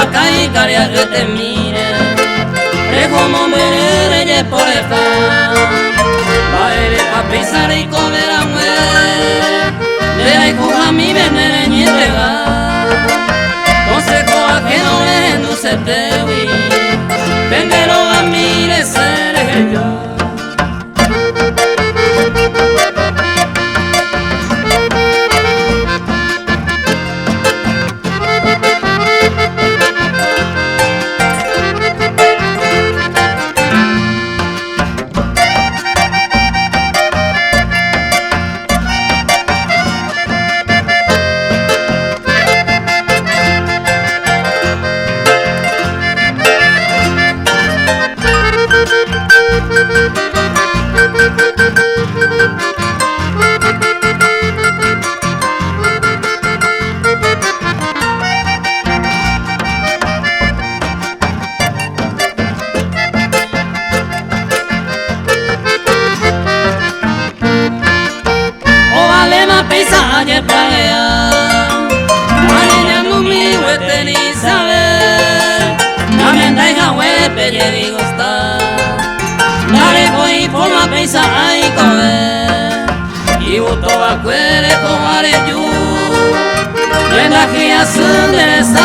acá y caria que te mire. Como mereye por esta baile pa pisar y comer a mujer de la hija mi venere ni entregar consejo a que no le induce te vi vendero a mi de ser ella. Paisaje playa, marinando mi huete ni saber, la menda y jahue pelle digo está, dale voy por la paisaje y comer, y voto a cuere con areyu, menda que asunde esta